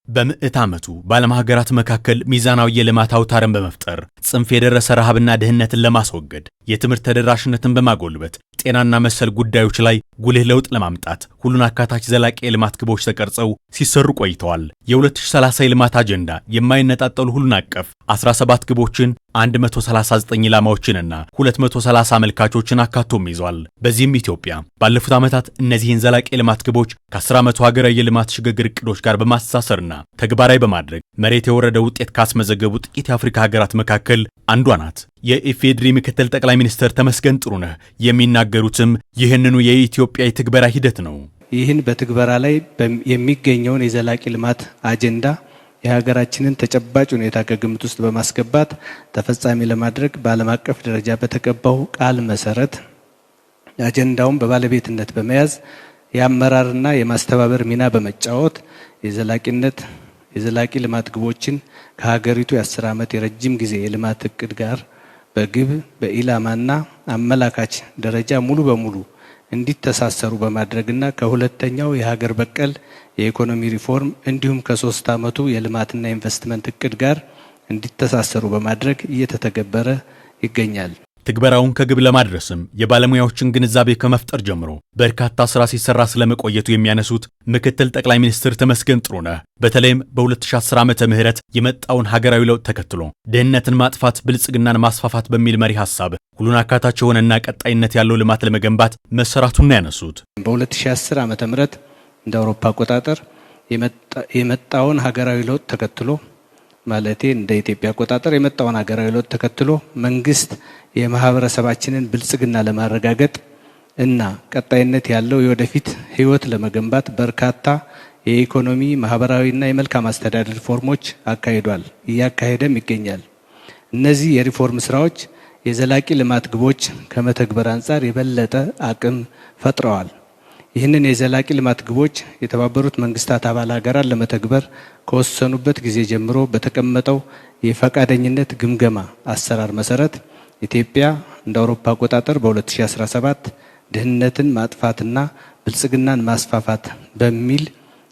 በምዕት ዓመቱ በዓለም ሀገራት መካከል ሚዛናዊ የልማት አውታርን በመፍጠር ጽንፍ የደረሰ ረሃብና ድህነትን ለማስወገድ የትምህርት ተደራሽነትን በማጎልበት ጤናና መሰል ጉዳዮች ላይ ጉልህ ለውጥ ለማምጣት ሁሉን አካታች ዘላቂ የልማት ግቦች ተቀርጸው ሲሰሩ ቆይተዋል። የ2030 የልማት አጀንዳ የማይነጣጠሉ ሁሉን አቀፍ 17 ግቦችን 139 ኢላማዎችንና 230 አመልካቾችን አካቶም ይዟል። በዚህም ኢትዮጵያ ባለፉት ዓመታት እነዚህን ዘላቂ የልማት ግቦች ከ10 ዓመቱ ሀገራዊ የልማት ሽግግር እቅዶች ጋር በማስተሳሰርና ተግባራዊ በማድረግ መሬት የወረደ ውጤት ካስመዘገቡ ጥቂት የአፍሪካ ሀገራት መካከል አንዷ ናት። የኢፌዴሪ ምክትል ጠቅላይ ሚኒስትር ተመስገን ጥሩነህ የሚናገሩትም ይህንኑ የኢትዮጵያ የትግበራ ሂደት ነው። ይህን በትግበራ ላይ የሚገኘውን የዘላቂ ልማት አጀንዳ የሀገራችንን ተጨባጭ ሁኔታ ከግምት ውስጥ በማስገባት ተፈጻሚ ለማድረግ በዓለም አቀፍ ደረጃ በተገባው ቃል መሰረት አጀንዳውን በባለቤትነት በመያዝ የአመራርና የማስተባበር ሚና በመጫወት የዘላቂ ልማት ግቦችን ከሀገሪቱ የ10 ዓመት የረጅም ጊዜ የልማት እቅድ ጋር በግብ በኢላማና አመላካች ደረጃ ሙሉ በሙሉ እንዲተሳሰሩ በማድረግና ከሁለተኛው የሀገር በቀል የኢኮኖሚ ሪፎርም እንዲሁም ከ3 ዓመቱ የልማትና ኢንቨስትመንት እቅድ ጋር እንዲተሳሰሩ በማድረግ እየተተገበረ ይገኛል። ትግበራውን ከግብ ለማድረስም የባለሙያዎችን ግንዛቤ ከመፍጠር ጀምሮ በርካታ ስራ ሲሰራ ስለመቆየቱ የሚያነሱት ምክትል ጠቅላይ ሚኒስትር ተመስገን ጥሩነህ በተለይም በ2010 ዓመተ ምህረት የመጣውን ሀገራዊ ለውጥ ተከትሎ ድህነትን ማጥፋት ብልጽግናን ማስፋፋት በሚል መሪ ሐሳብ ሁሉን አካታች የሆነና ቀጣይነት ያለው ልማት ለመገንባት መሰራቱን ነው ያነሱት። በ2010 ዓመተ ምህረት እንደ አውሮፓ አቆጣጠር የመጣውን ሀገራዊ ለውጥ ተከትሎ ማለቴ እንደ ኢትዮጵያ አቆጣጠር የመጣውን ሀገራዊ ለውጥ ተከትሎ መንግስት የማህበረሰባችንን ብልጽግና ለማረጋገጥ እና ቀጣይነት ያለው የወደፊት ህይወት ለመገንባት በርካታ የኢኮኖሚ ማህበራዊና የመልካም አስተዳደር ሪፎርሞች አካሂዷል፣ እያካሄደም ይገኛል። እነዚህ የሪፎርም ስራዎች የዘላቂ ልማት ግቦች ከመተግበር አንጻር የበለጠ አቅም ፈጥረዋል። ይህንን የዘላቂ ልማት ግቦች የተባበሩት መንግስታት አባል ሀገራት ለመተግበር ከወሰኑበት ጊዜ ጀምሮ በተቀመጠው የፈቃደኝነት ግምገማ አሰራር መሰረት ኢትዮጵያ እንደ አውሮፓ አቆጣጠር በ2017 ድህነትን ማጥፋትና ብልጽግናን ማስፋፋት በሚል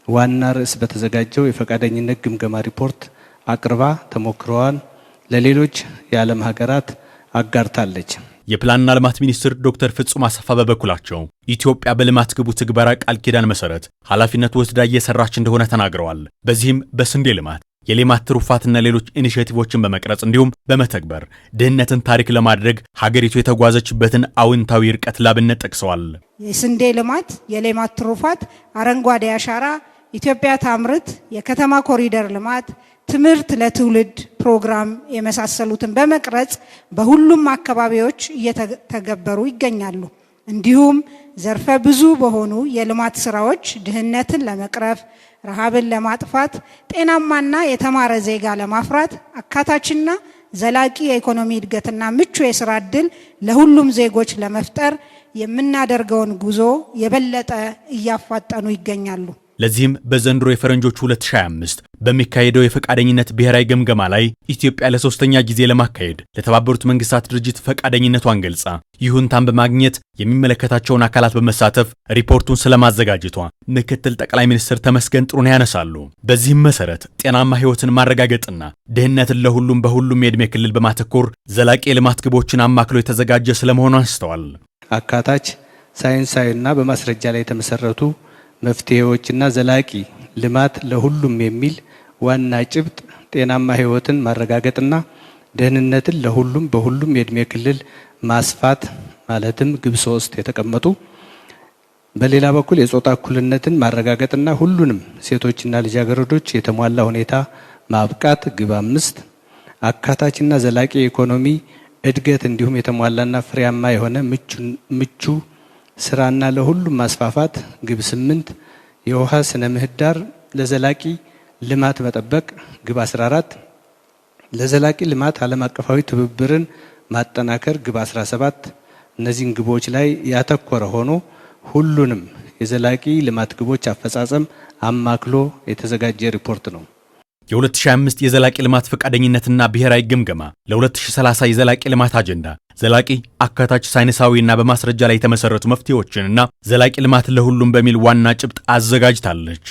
ዋና ርዕስ በተዘጋጀው የፈቃደኝነት ግምገማ ሪፖርት አቅርባ ተሞክሮዋን ለሌሎች የዓለም ሀገራት አጋርታለች። የፕላንና ልማት ሚኒስትር ዶክተር ፍጹም አሰፋ በበኩላቸው ኢትዮጵያ በልማት ግቡ ትግበራ ቃል ኪዳን መሰረት ኃላፊነት ወስዳ እየሰራች እንደሆነ ተናግረዋል። በዚህም በስንዴ ልማት የሌማት ትሩፋትና ሌሎች ኢኒሼቲቮችን በመቅረጽ እንዲሁም በመተግበር ድህነትን ታሪክ ለማድረግ ሀገሪቱ የተጓዘችበትን አዎንታዊ ርቀት ላብነት ጠቅሰዋል። የስንዴ ልማት፣ የሌማት ትሩፋት፣ አረንጓዴ አሻራ፣ ኢትዮጵያ ታምርት፣ የከተማ ኮሪደር ልማት፣ ትምህርት ለትውልድ ፕሮግራም የመሳሰሉትን በመቅረጽ በሁሉም አካባቢዎች እየተገበሩ ይገኛሉ። እንዲሁም ዘርፈ ብዙ በሆኑ የልማት ስራዎች ድህነትን ለመቅረፍ፣ ረሃብን ለማጥፋት፣ ጤናማና የተማረ ዜጋ ለማፍራት፣ አካታችና ዘላቂ የኢኮኖሚ እድገትና ምቹ የስራ ዕድል ለሁሉም ዜጎች ለመፍጠር የምናደርገውን ጉዞ የበለጠ እያፋጠኑ ይገኛሉ። ለዚህም በዘንድሮ የፈረንጆቹ 2025 በሚካሄደው የፈቃደኝነት ብሔራዊ ግምገማ ላይ ኢትዮጵያ ለሶስተኛ ጊዜ ለማካሄድ ለተባበሩት መንግስታት ድርጅት ፈቃደኝነቷን ገልጻ ይሁንታን በማግኘት የሚመለከታቸውን አካላት በመሳተፍ ሪፖርቱን ስለማዘጋጀቷ ምክትል ጠቅላይ ሚኒስትር ተመስገን ጥሩነህ ያነሳሉ። በዚህም መሰረት ጤናማ ህይወትን ማረጋገጥና ድህነትን ለሁሉም በሁሉም የዕድሜ ክልል በማተኮር ዘላቂ የልማት ግቦችን አማክሎ የተዘጋጀ ስለመሆኑ አንስተዋል። አካታች ሳይንሳዊና በማስረጃ ላይ የተመሰረቱ መፍትሄዎችና ዘላቂ ልማት ለሁሉም የሚል ዋና ጭብጥ ጤናማ ህይወትን ማረጋገጥና ደህንነትን ለሁሉም በሁሉም የዕድሜ ክልል ማስፋት ማለትም ግብ 3 የተቀመጡ፣ በሌላ በኩል የጾታ እኩልነትን ማረጋገጥና ሁሉንም ሴቶችና ልጃገረዶች የተሟላ ሁኔታ ማብቃት ግብ 5፣ አካታችና ዘላቂ የኢኮኖሚ እድገት እንዲሁም የተሟላና ፍሬያማ የሆነ ምቹ ስራና ለሁሉም ማስፋፋት ግብ 8፣ የውሃ ስነ ምህዳር ለዘላቂ ልማት መጠበቅ ግብ 14፣ ለዘላቂ ልማት ዓለም አቀፋዊ ትብብርን ማጠናከር ግብ 17። እነዚህን ግቦች ላይ ያተኮረ ሆኖ ሁሉንም የዘላቂ ልማት ግቦች አፈጻጸም አማክሎ የተዘጋጀ ሪፖርት ነው። የ2025 የዘላቂ ልማት ፈቃደኝነትና ብሔራዊ ግምገማ ለ2030 የዘላቂ ልማት አጀንዳ ዘላቂ አካታች ሳይንሳዊና በማስረጃ ላይ የተመሰረቱ መፍትሄዎችንና ዘላቂ ልማት ለሁሉም በሚል ዋና ጭብጥ አዘጋጅታለች።